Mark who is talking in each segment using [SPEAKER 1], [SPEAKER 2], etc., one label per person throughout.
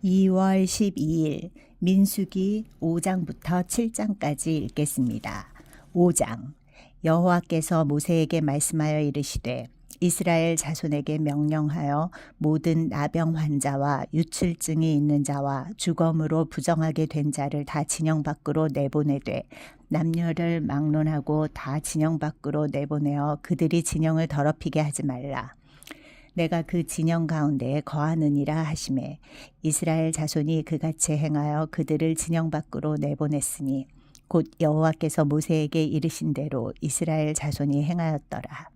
[SPEAKER 1] 2월 12일 민수기 5장부터 7장까지 읽겠습니다. 5장. 여호와께서 모세에게 말씀하여 이르시되 이스라엘 자손에게 명령하여 모든 나병 환자와 유출증이 있는 자와 주검으로 부정하게 된 자를 다 진영 밖으로 내보내되 남녀를 막론하고 다 진영 밖으로 내보내어 그들이 진영을 더럽히게 하지 말라. 내가 그 진영 가운데에 거하느니라 하시매 이스라엘 자손이 그같이 행하여 그들을 진영 밖으로 내보냈으니 곧 여호와께서 모세에게 이르신 대로 이스라엘 자손이 행하였더라.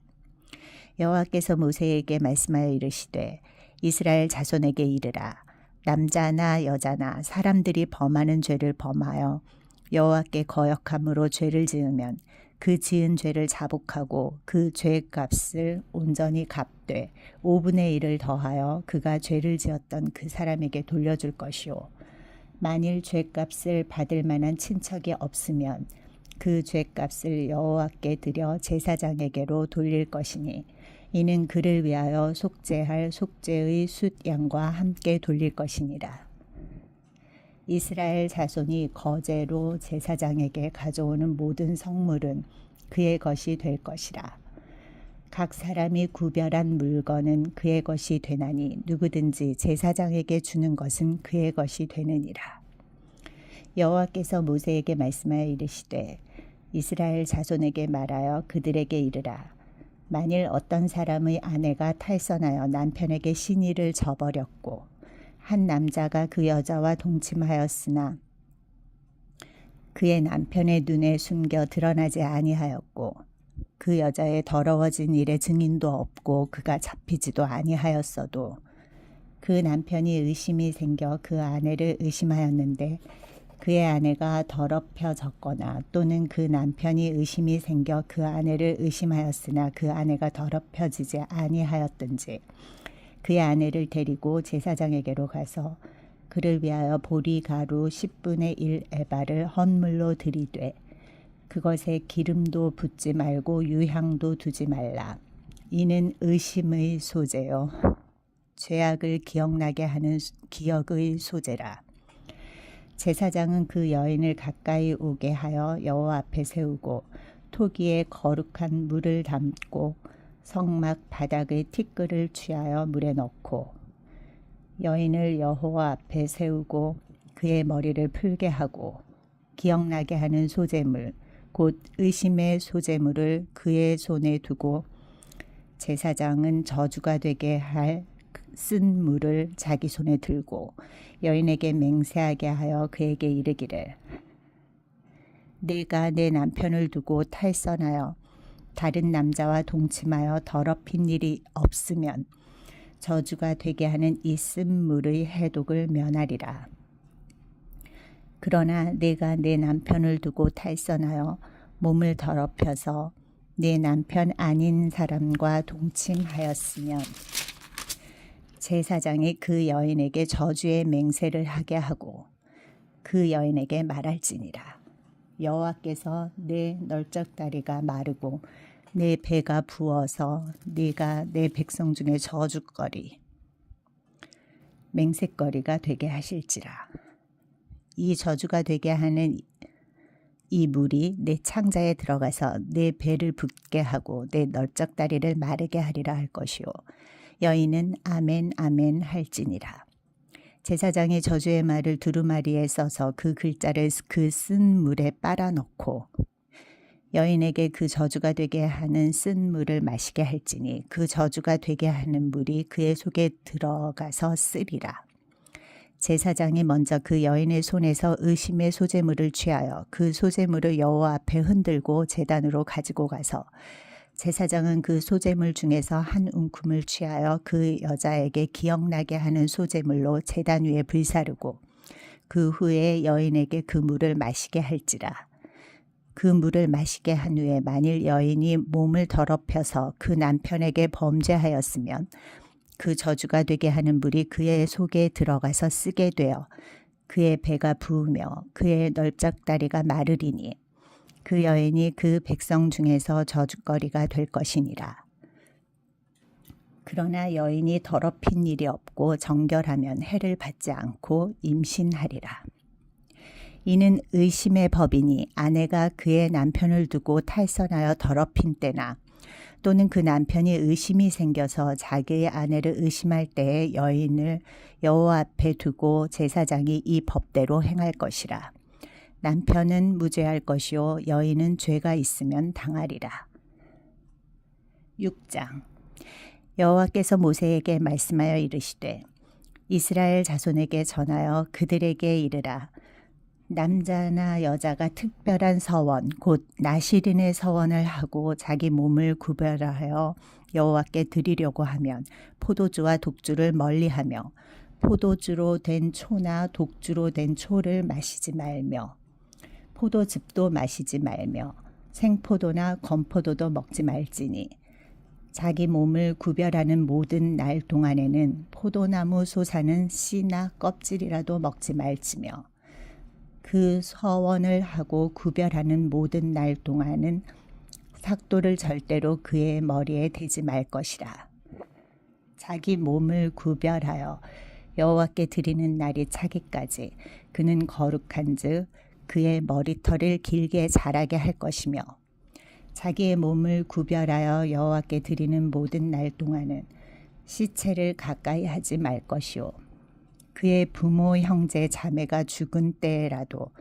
[SPEAKER 1] 여호와께서 모세에게 말씀하여 이르시되 이스라엘 자손에게 이르라. 남자나 여자나 사람들이 범하는 죄를 범하여 여호와께 거역함으로 죄를 지으면 그 지은 죄를 자복하고 그 죄값을 온전히 갚되 5분의 1을 더하여 그가 죄를 지었던 그 사람에게 돌려줄 것이요. 만일 죄값을 받을 만한 친척이 없으면 그 죄값을 여호와께 드려 제사장에게로 돌릴 것이니 이는 그를 위하여 속죄할 속죄의 숫 양과 함께 돌릴 것이니라. 이스라엘 자손이 거제로 제사장에게 가져오는 모든 성물은 그의 것이 될 것이라. 각 사람이 구별한 물건은 그의 것이 되나니 누구든지 제사장에게 주는 것은 그의 것이 되느니라. 여호와께서 모세에게 말씀하여 이르시되 이스라엘 자손에게 말하여 그들에게 이르라. 만일 어떤 사람의 아내가 탈선하여 남편에게 신의를 저버렸고 한 남자가 그 여자와 동침하였으나 그의 남편의 눈에 숨겨 드러나지 아니하였고 그 여자의 더러워진 일의 증인도 없고 그가 잡히지도 아니하였어도 그 남편이 의심이 생겨 그 아내를 의심하였는데 그의 아내가 더럽혀졌거나 또는 그 남편이 의심이 생겨 그 아내를 의심하였으나 그 아내가 더럽혀지지 아니하였든지 그의 아내를 데리고 제사장에게로 가서 그를 위하여 보리가루 10분의 1 에바를 헌물로 드리되 그것에 기름도 붓지 말고 유향도 두지 말라. 이는 의심의 소재요 죄악을 기억나게 하는 기억의 소재라. 제사장은 그 여인을 가까이 오게 하여 여호와 앞에 세우고 토기에 거룩한 물을 담고 성막 바닥의 티끌을 취하여 물에 넣고 여인을 여호와 앞에 세우고 그의 머리를 풀게 하고 기억나게 하는 소재물 곧 의심의 소재물을 그의 손에 두고 제사장은 저주가 되게 할 쓴 물을 자기 손에 들고 여인에게 맹세하게 하여 그에게 이르기를 네가 내 남편을 두고 탈선하여 다른 남자와 동침하여 더럽힌 일이 없으면 저주가 되게 하는 이 쓴 물의 해독을 면하리라. 그러나 네가 내 남편을 두고 탈선하여 몸을 더럽혀서 네 남편 아닌 사람과 동침하였으면 제사장이 그 여인에게 저주의 맹세를 하게 하고 그 여인에게 말할지니라. 여호와께서 내 널쩍다리가 마르고 내 배가 부어서 네가 내 백성 중에 저주거리 맹세거리가 되게 하실지라. 이 저주가 되게 하는 이 물이 내 창자에 들어가서 내 배를 붓게 하고 내 널쩍다리를 마르게 하리라 할 것이요 여인은 아멘 아멘 할지니라. 제사장이 저주의 말을 두루마리에 써서 그 글자를 그 쓴 물에 빨아넣고 여인에게 그 저주가 되게 하는 쓴 물을 마시게 할지니 그 저주가 되게 하는 물이 그의 속에 들어가서 쓰리라. 제사장이 먼저 그 여인의 손에서 의심의 소재물을 취하여 그 소재물을 여호와 앞에 흔들고 제단으로 가지고 가서 제사장은 그 소재물 중에서 한 움큼을 취하여 그 여자에게 기억나게 하는 소재물로 제단 위에 불사르고 그 후에 여인에게 그 물을 마시게 할지라. 그 물을 마시게 한 후에 만일 여인이 몸을 더럽혀서 그 남편에게 범죄하였으면 그 저주가 되게 하는 물이 그의 속에 들어가서 쓰게 되어 그의 배가 부으며 그의 널쩍다리가 마르리니 그 여인이 그 백성 중에서 저주거리가 될 것이니라. 그러나 여인이 더럽힌 일이 없고 정결하면 해를 받지 않고 임신하리라. 이는 의심의 법이니 아내가 그의 남편을 두고 탈선하여 더럽힌 때나 또는 그 남편이 의심이 생겨서 자기의 아내를 의심할 때에 여인을 여호와 앞에 두고 제사장이 이 법대로 행할 것이라. 남편은 무죄할 것이요 여인은 죄가 있으면 당하리라. 6장. 여호와께서 모세에게 말씀하여 이르시되 이스라엘 자손에게 전하여 그들에게 이르라. 남자나 여자가 특별한 서원 곧 나시린의 서원을 하고 자기 몸을 구별하여 여호와께 드리려고 하면 포도주와 독주를 멀리하며 포도주로 된 초나 독주로 된 초를 마시지 말며 포도즙도 마시지 말며 생포도나 건포도도 먹지 말지니 자기 몸을 구별하는 모든 날 동안에는 포도나무 솟아는 씨나 껍질이라도 먹지 말지며 그 서원을 하고 구별하는 모든 날 동안은 삭도를 절대로 그의 머리에 대지 말 것이라. 자기 몸을 구별하여 여호와께 드리는 날이 차기까지 그는 거룩한즉 그의 머리털을 길게 자라게 할 것이며 자기의 몸을 구별하여 여호와께 드리는 모든 날 동안은 시체를 가까이 하지 말 것이요 그의 부모 형제 자매가 죽은 때라도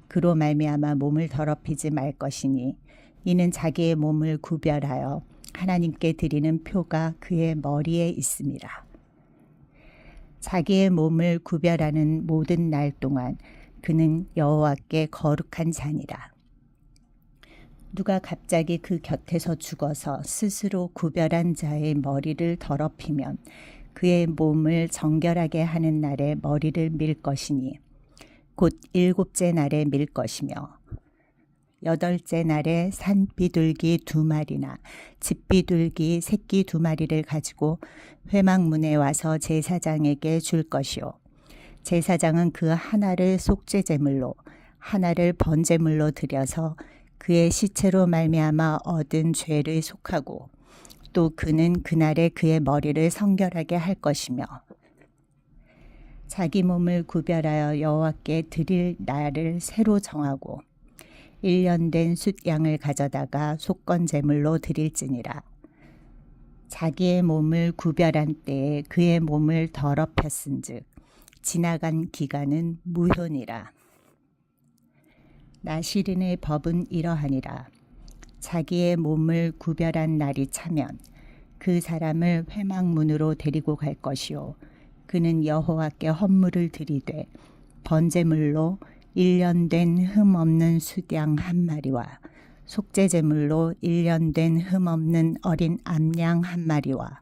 [SPEAKER 1] 그로 말미암아 몸을 더럽히지 말 것이니 이는 자기의 몸을 구별하여 하나님께 드리는 표가 그의 머리에 있음이라. 자기의 몸을 구별하는 모든 날 동안 그는 여호와께 거룩한 자니라. 누가 갑자기 그 곁에서 죽어서 스스로 구별한 자의 머리를 더럽히면 그의 몸을 정결하게 하는 날에 머리를 밀 것이니 곧 7째 날에 밀 것이며 8째 날에 산비둘기 2마리나 집비둘기 새끼 2마리를 가지고 회막문에 와서 제사장에게 줄 것이요 제사장은 그 하나를 속죄제물로 하나를 번제물로 드려서 그의 시체로 말미암아 얻은 죄를 속하고 또 그는 그날에 그의 머리를 성결하게 할 것이며 자기 몸을 구별하여 여호와께 드릴 날을 새로 정하고 1년 된 숫양을 가져다가 속건제물로 드릴지니라. 자기의 몸을 구별한 때에 그의 몸을 더럽혔은즉 지나간 기간은 무효니라. 나시린의 법은 이러하니라. 자기의 몸을 구별한 날이 차면 그 사람을 회막문으로 데리고 갈 것이요 그는 여호와께 헌물을 드리되 번제물로 1년 된 흠 없는 숫양 1마리와 속죄제물로 1년 된 흠 없는 어린 암양 1마리와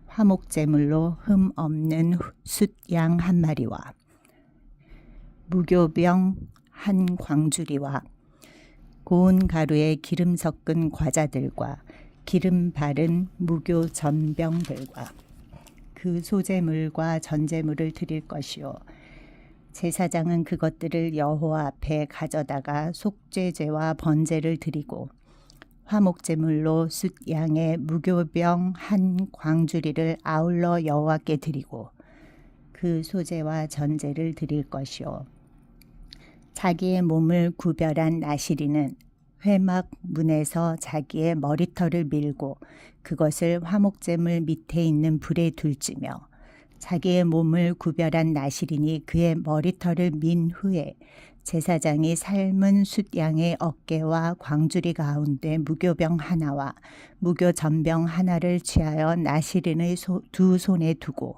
[SPEAKER 1] 화목제물로 흠 없는 숫양 1마리와 무교병 1광주리와 고운 가루에 기름 섞은 과자들과 기름 바른 무교 전병들과 그 소제물과 전제물을 드릴 것이요 제사장은 그것들을 여호와 앞에 가져다가 속죄제와 번제를 드리고 화목제물로 숫양의 무교병 1광주리를 아울러 여호와께 드리고 그 소제와 전제를 드릴 것이요 자기의 몸을 구별한 나시리는 회막 문에서 자기의 머리털을 밀고 그것을 화목제물 밑에 있는 불에 둘지며 자기의 몸을 구별한 나시린이 그의 머리털을 민 후에 제사장이 삶은 숫양의 어깨와 광주리 가운데 무교병 하나와 무교전병 하나를 취하여 나시린의 두 손에 두고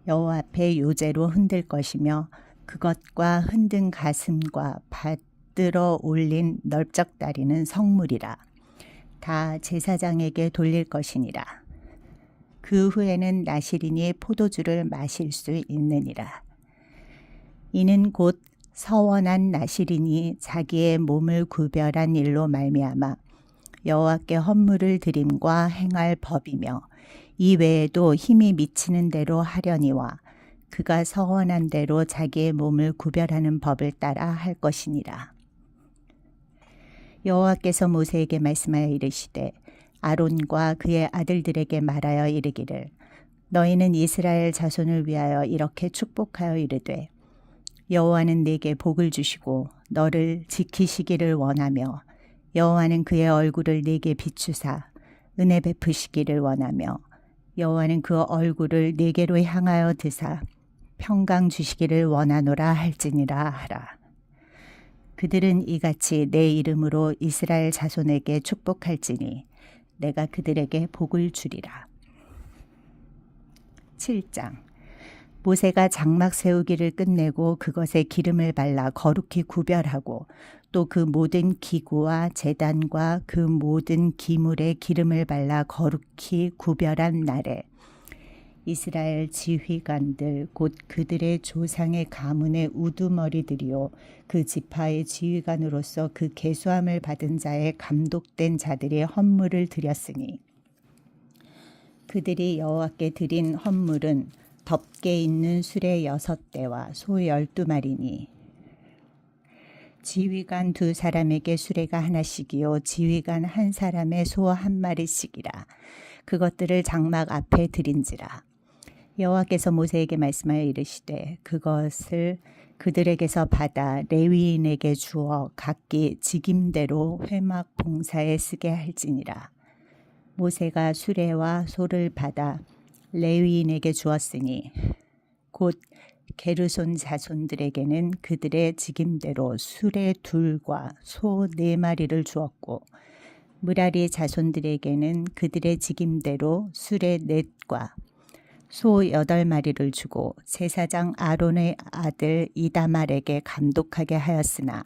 [SPEAKER 1] 여호와 앞에 요제로 흔들 것이며 그것과 흔든 가슴과 받들어 올린 넓적다리는 성물이라. 다 제사장에게 돌릴 것이니라. 그 후에는 나시린이 포도주를 마실 수 있느니라. 이는 곧 서원한 나시린이 자기의 몸을 구별한 일로 말미암아 여호와께 헌물을 드림과 행할 법이며 이 외에도 힘이 미치는 대로 하려니와 그가 서원한 대로 자기의 몸을 구별하는 법을 따라 할 것이니라. 여호와께서 모세에게 말씀하여 이르시되 아론과 그의 아들들에게 말하여 이르기를 너희는 이스라엘 자손을 위하여 이렇게 축복하여 이르되 여호와는 네게 복을 주시고 너를 지키시기를 원하며 여호와는 그의 얼굴을 네게 비추사 은혜 베푸시기를 원하며 여호와는 그 얼굴을 네게로 향하여 드사 평강 주시기를 원하노라 할지니라 하라. 그들은 이같이 내 이름으로 이스라엘 자손에게 축복할지니 내가 그들에게 복을 주리라. 7장. 모세가 장막 세우기를 끝내고 그것에 기름을 발라 거룩히 구별하고 또 그 모든 기구와 제단과 그 모든 기물에 기름을 발라 거룩히 구별한 날에 이스라엘 지휘관들 곧 그들의 조상의 가문의 우두머리들이요 그 지파의 지휘관으로서 그 계수함을 받은 자의 감독된 자들이 헌물을 드렸으니 그들이 여호와께 드린 헌물은 덮개 있는 수레 6대와 소 12마리니 지휘관 2사람에게 수레가 하나씩이요 지휘관 1사람의 소 1마리씩이라. 그것들을 장막 앞에 드린지라. 여호와께서 모세에게 말씀하여 이르시되 그것을 그들에게서 받아 레위인에게 주어 각기 직임대로 회막 봉사에 쓰게 할지니라. 모세가 수레와 소를 받아 레위인에게 주었으니 곧 게르손 자손들에게는 그들의 직임대로 수레 2과 소 4마리를 주었고 므라리 자손들에게는 그들의 직임대로 수레 4과 소 8마리를 주고 제사장 아론의 아들 이다말에게 감독하게 하였으나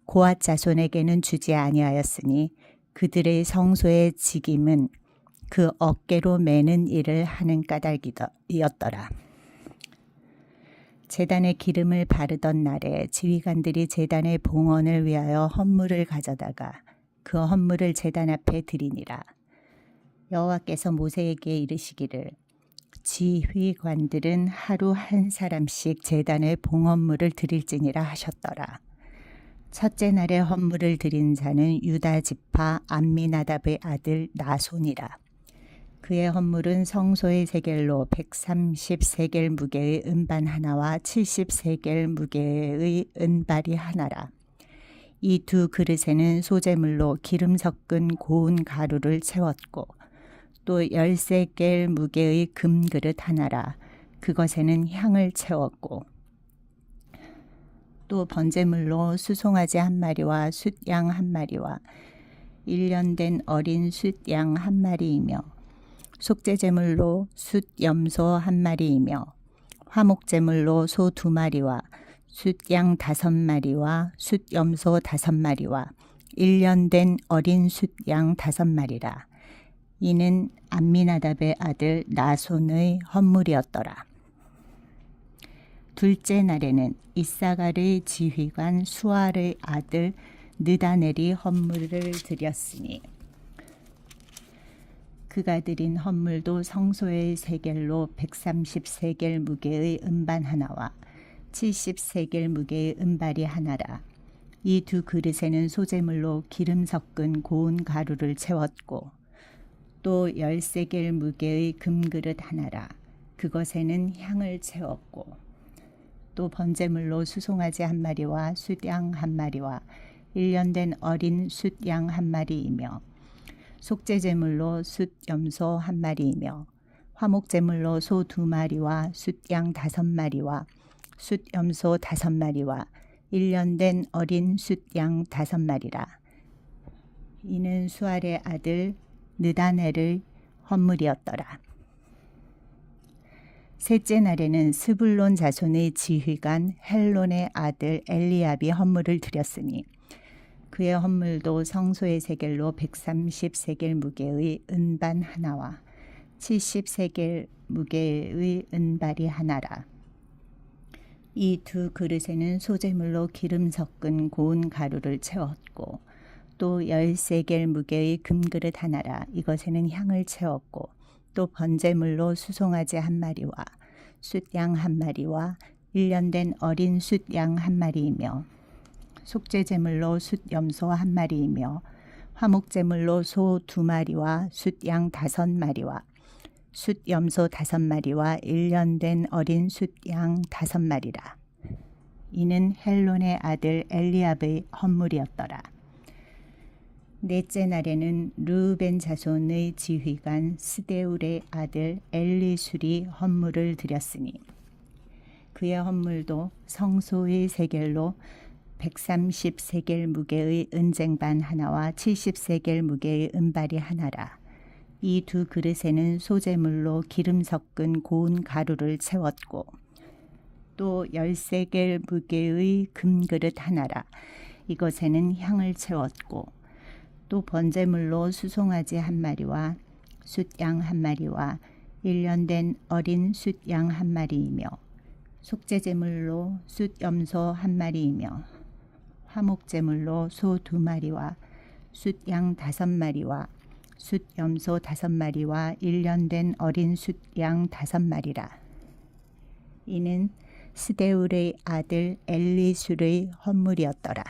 [SPEAKER 1] 고앗 자손에게는 주지 아니하였으니 그들의 성소의 직임은 그 어깨로 매는 일을 하는 까닭이었더라. 제단에 기름을 바르던 날에 지휘관들이 제단의 봉헌을 위하여 헌물을 가져다가 그 헌물을 제단 앞에 드리니라. 여호와께서 모세에게 이르시기를 지휘관들은 하루 1사람씩 제단에 봉헌물을 드릴지니라 하셨더라. 첫째 날에 헌물을 드린 자는 유다 지파 암미나답의 아들 나손이라. 그의 헌물은 성소의 세겔로 130세겔 무게의 은반 하나와 70세겔 무게의 은발이 하나라. 이 2 그릇에는 소재물로 기름 섞은 고운 가루를 채웠고 또 10세겔 무게의 금그릇 하나라. 그것에는 향을 채웠고 또 번제물로 수송아지 1마리와 숫양 1마리와 1년 된 어린 숫양 1마리이며 속죄제물로 숫염소 1마리이며 화목제물로 소 2마리와 숫양 5마리와 숫염소 5마리와 1년 된 어린 숫양 5마리라. 이는 암미나답의 아들 나손의 헌물이었더라. 둘째 날에는 이사갈의 지휘관 수알의 아들 느다넬이 헌물을 드렸으니 그가 드린 헌물도 성소의 세겔로 130세겔 무게의 은반 하나와 70세겔 무게의 은발이 하나라. 이 2 그릇에는 소재물로 기름 섞은 고운 가루를 채웠고 또 10세겔 무게의 금그릇 하나라. 그것에는 향을 채웠고 또 번제물로 수송아지 1마리와 숫양 1마리와 1년 된 어린 숫양 1마리이며 속죄제물로 숫염소 1마리이며 화목제물로 소 2마리와 숫양 5마리와 숫염소 5마리와 1년 된 어린 숫양 5마리라. 이는 수알의 아들 느다넬의 헌물이었더라. 셋째 날에는 스불론 자손의 지휘관 헬론의 아들 엘리압이 헌물을 드렸으니 그의 헌물도 성소의 세겔로 130세겔 무게의 은반 하나와 70세겔 무게의 은발이 하나라. 이 2 그릇에는 소재물로 기름 섞은 고운 가루를 채웠고 또 10세겔 무게의 금그릇 하나라. 이것에는 향을 채웠고 또 번제물로 수송아지 1마리와 숫양 1마리와 1년 된 어린 숫양 1마리이며 속죄제물로 숫염소 1마리이며 화목제물로 소 2마리와 숫양 5마리와 숫염소 5마리와 1년 된 어린 숫양 5마리라. 이는 헬론의 아들 엘리압의 헌물이었더라. 넷째 날에는 르우벤 자손의 지휘관 스데울의 아들 엘리술이 헌물을 드렸으니 그의 헌물도 성소의 세겔로 130세겔 무게의 은쟁반 하나와 70세겔 무게의 은발이 하나라. 이 두 그릇에는 소재물로 기름 섞은 고운 가루를 채웠고 또 10세겔 무게의 금그릇 하나라. 이것에는 향을 채웠고 또 번제물로 수송아지 1마리와 숫양 1마리와 1년 된 어린 숫양 1마리이며 속죄제물로 숫염소 1마리이며 화목제물로 소 2마리와 숫양 5마리와 숫염소 5마리와 1년 된 어린 숫양 5마리라. 이는 스데울의 아들 엘리술의 헌물이었더라.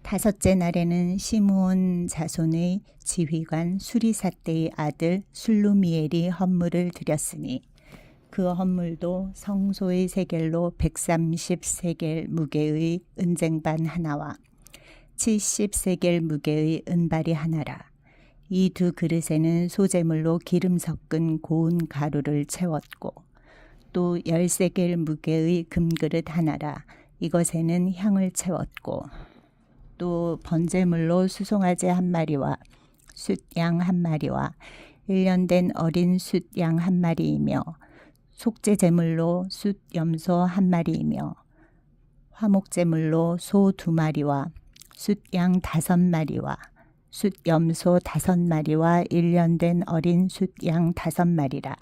[SPEAKER 1] 다섯째 날에는 시므온 자손의 지휘관 수리사떼의 아들 술루미엘이 헌물을 드렸으니 그 헌물도 성소의 세겔로 130세겔 무게의 은쟁반 하나와 70세겔 무게의 은발이 하나라. 이 두 그릇에는 소재물로 기름 섞은 고운 가루를 채웠고 또 10세겔 무게의 금그릇 하나라. 이것에는 향을 채웠고 또 번제물로 수송아지 1마리와 숫양 1마리와 1년 된 어린 숫양 1마리이며 속죄제물로 숫염소 1마리이며 화목제물로 소 2마리와 숫양 5마리와 숫염소 5마리와 1년 된 어린 숫양 5마리라.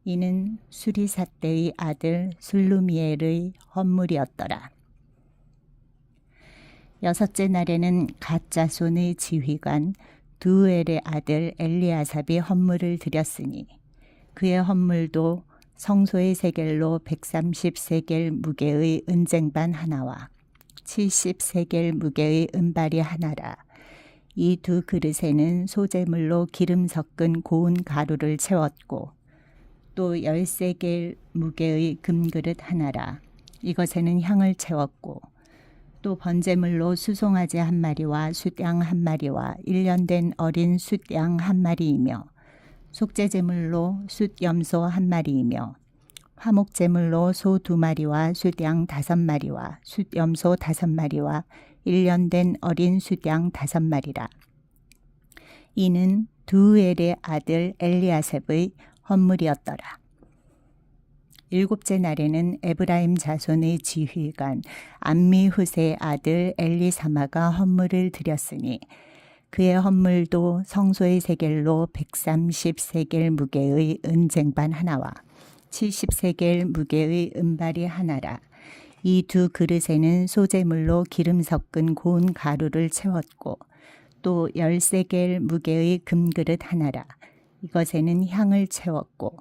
[SPEAKER 1] 이는 수리사떼의 아들 술루미엘의 헌물이었더라. 여섯째 날에는 갓 자손의 지휘관 드우엘의 아들 엘리아삽이 헌물을 드렸으니 그의 헌물도 성소의 세겔로 130세겔 무게의 은쟁반 하나와 70세겔 무게의 은발이 하나라. 이 두 그릇에는 소재물로 기름 섞은 고운 가루를 채웠고 또 10세겔 무게의 금그릇 하나라. 이것에는 향을 채웠고 또 번제물로 수송아지 1마리와 숫양 1마리와 1년 된 어린 숫양 1마리이며 속죄제물로 숫염소 1마리이며 화목제물로 소 2마리와 숫양 5마리와 숫염소 5마리와 1년 된 어린 숫양 5마리라. 이는 드우엘의 아들 엘리아셉의 헌물이었더라. 일곱째 날에는 에브라임 자손의 지휘관 암미후세의 아들 엘리사마가 헌물을 드렸으니 그의 헌물도 성소의 세겔로 130세겔 무게의 은쟁반 하나와 70세겔 무게의 은발이 하나라. 이 두 그릇에는 소재물로 기름 섞은 고운 가루를 채웠고 또 10세겔 무게의 금그릇 하나라. 이것에는 향을 채웠고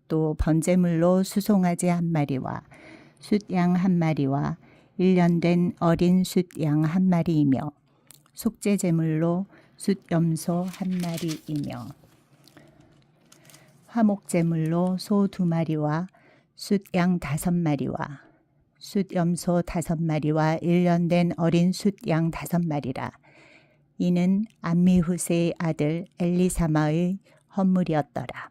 [SPEAKER 1] 또 번제물로 수송아지 1마리와 숫양 1마리와 1년 된 어린 숫양 1마리이며 속죄제물로 숫염소 1마리이며 화목제물로 소 2마리와 숫양 5마리와 숫염소 5마리와 1년 된 어린 숫양 5마리라. 이는 암미후세의 아들 엘리사마의 헌물이었더라.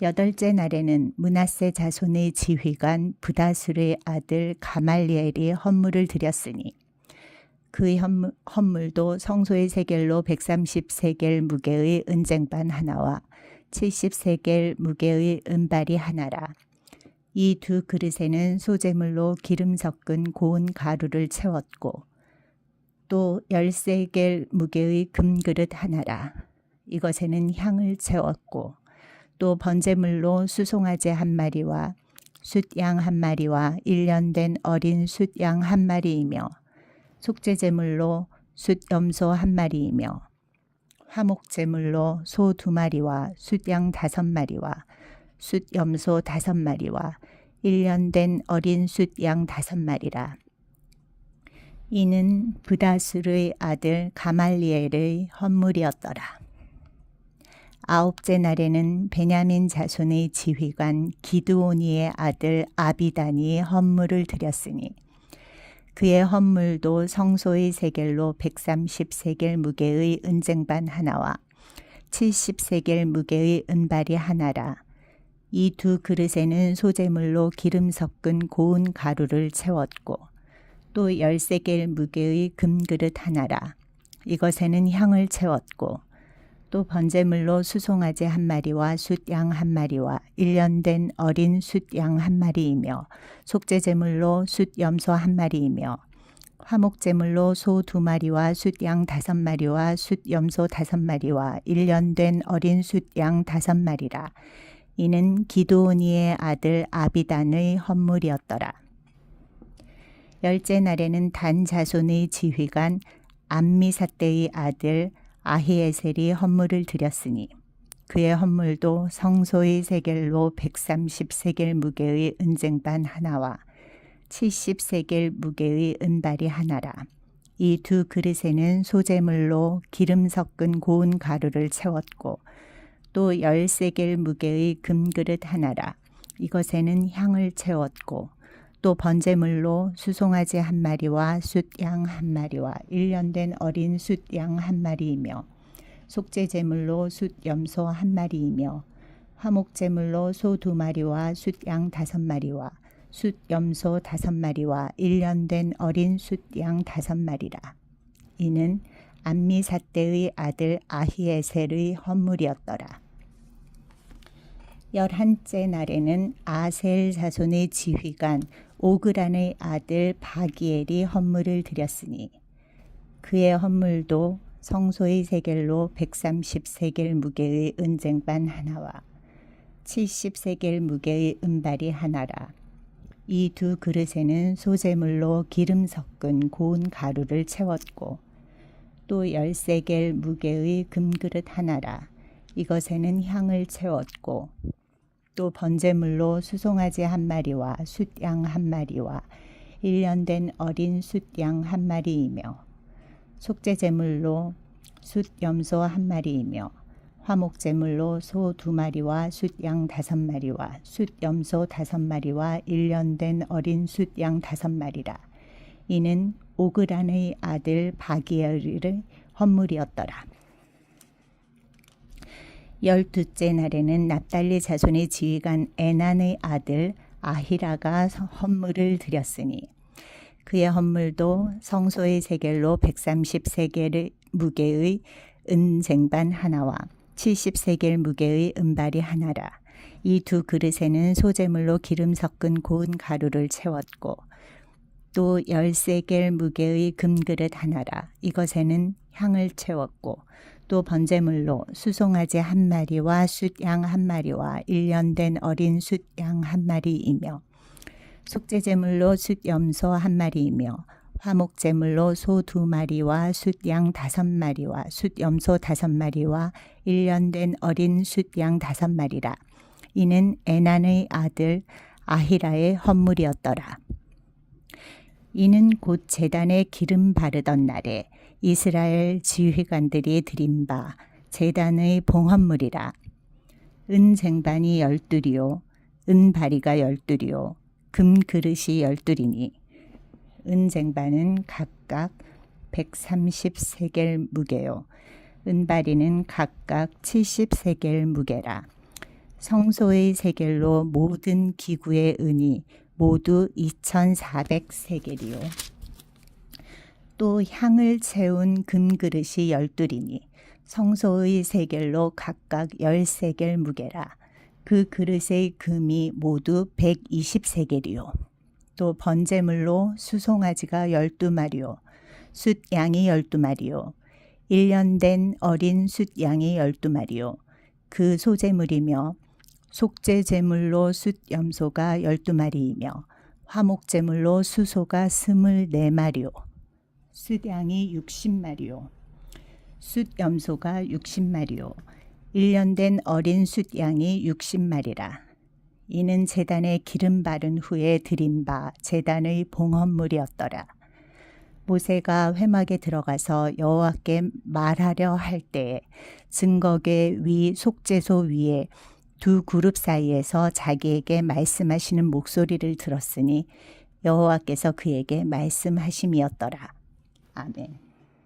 [SPEAKER 1] 여덟째 날에는 므낫세 자손의 지휘관 브다술의 아들 가말리엘이 헌물을 드렸으니 그의 헌물도 성소의 세겔로 130세겔 무게의 은쟁반 하나와 70세겔 무게의 은발이 하나라. 이 두 그릇에는 소재물로 기름 섞은 고운 가루를 채웠고 또 10세겔 무게의 금그릇 하나라. 이것에는 향을 채웠고 또 번제물로 수송아지 1마리와 숫양 1마리와 1년 된 어린 숫양 1마리이며 속죄제물로 숫염소 1마리이며 화목제물로 소 2마리와 숫양 5마리와 숫염소 5마리와 1년 된 어린 숫양 5마리라. 이는 브다술의 아들 가말리엘의 헌물이었더라. 아홉째 날에는 베냐민 자손의 지휘관 기드오니의 아들 아비단이 헌물을 드렸으니 그의 헌물도 성소의 세겔로 130세겔 무게의 은쟁반 하나와 70세겔 무게의 은발이 하나라. 이 두 그릇에는 소재물로 기름 섞은 고운 가루를 채웠고 또 10세겔 무게의 금그릇 하나라. 이것에는 향을 채웠고 또 번제물로 수송아지 한 마리와 숫양 한 마리와 1년 된 어린 숫양 한 마리이며 속죄제물로 숫염소 한 마리이며 화목제물로 소 2마리와 숫양 5마리와 숫염소 5마리와 1년 된 어린 숫양 5마리라. 이는 기드오니의 아들 아비단의 헌물이었더라. 열째 날에는 단 자손의 지휘관 암미사대의 아들 아히에셀이 헌물을 드렸으니 그의 헌물도 성소의 세겔로 130세겔 무게의 은쟁반 하나와 70세겔 무게의 은발이 하나라. 이 두 그릇에는 소재물로 기름 섞은 고운 가루를 채웠고 또 10세겔 무게의 금그릇 하나라. 이것에는 향을 채웠고 또 번제물로 수송아지 한 마리와 숫양 한 마리와 1년 된 어린 숫양 한 마리이며 속죄제물로 숫염소 한 마리이며 화목제물로 소 2마리와 숫양 5마리와 숫염소 5마리와 1년 된 어린 숫양 5마리라. 이는 암미사대의 아들 아히에셀의 헌물이었더라. 11째 날에는 아셀 자손의 지휘관 오그란의 아들 바기엘이 헌물을 드렸으니 그의 헌물도 성소의 세겔로 130세겔 무게의 은쟁반 하나와 70세겔 무게의 은발이 하나라. 이 두 그릇에는 소재물로 기름 섞은 고운 가루를 채웠고 또 10세겔 무게의 금그릇 하나라. 이것에는 향을 채웠고 또 번제물로 수송아지 한 마리와 숫양 한 마리와 1년 된 어린 숫양 한 마리이며 속죄제물로 숫염소 한 마리이며 화목제물로 소 2마리와 숫양 5마리와 숫염소 5마리와 1년 된 어린 숫양 5마리라. 이는 오그란의 아들 바기엘의 헌물이었더라. 12째 날에는 납달리 자손의 지휘관 에난의 아들 아히라가 헌물을 드렸으니 그의 헌물도 성소의 세겔로 130세겔 무게의 은쟁반 하나와 70세겔 무게의 은발이 하나라. 이 두 그릇에는 소재물로 기름 섞은 고운 가루를 채웠고 또 10세겔 무게의 금그릇 하나라. 이것에는 향을 채웠고 또 번제물로 수송아지 한 마리와 숫양 한 마리와 1년 된 어린 숫양 한 마리이며 속죄제물로 숫염소 한 마리이며 화목제물로 소 2마리와 숫양 5마리와 숫염소 5마리와 1년 된 어린 숫양 5마리라. 이는 에난의 아들 아히라의 헌물이었더라. 이는 곧 제단에 기름 바르던 날에 이스라엘 지휘관들이 드린 바 제단의 봉헌물이라. 은쟁반이 12리요 은바리가 12리요 금그릇이 12리니 은쟁반은 각각 130세겔 무게요 은바리는 각각 70세겔 무게라. 성소의 세겔로 모든 기구의 은이 모두 2400세겔이요 또 향을 채운 금그릇이 12리니 성소의 세겔로 각각 10세겔 무게라. 그 그릇의 금이 모두 120세겔이요 또 번제물로 수송아지가 12마리요 숫양이 12마리요 1년 된 어린 숫양이 12마리요 그 소제물이며 속죄제물로 숫염소가 12마리이며 화목제물로 수소가 24마리요 숫양이 60마리요 숫염소가 60마리요 1년 된 어린 숫양이 60마리라. 이는 제단에 기름 바른 후에 드린 바 제단의 봉헌물이었더라. 모세가 회막에 들어가서 여호와께 말하려 할 때에 증거계 위 속죄소 위에 두 그룹 사이에서 자기에게 말씀하시는 목소리를 들었으니 여호와께서 그에게 말씀하심이었더라. 아멘.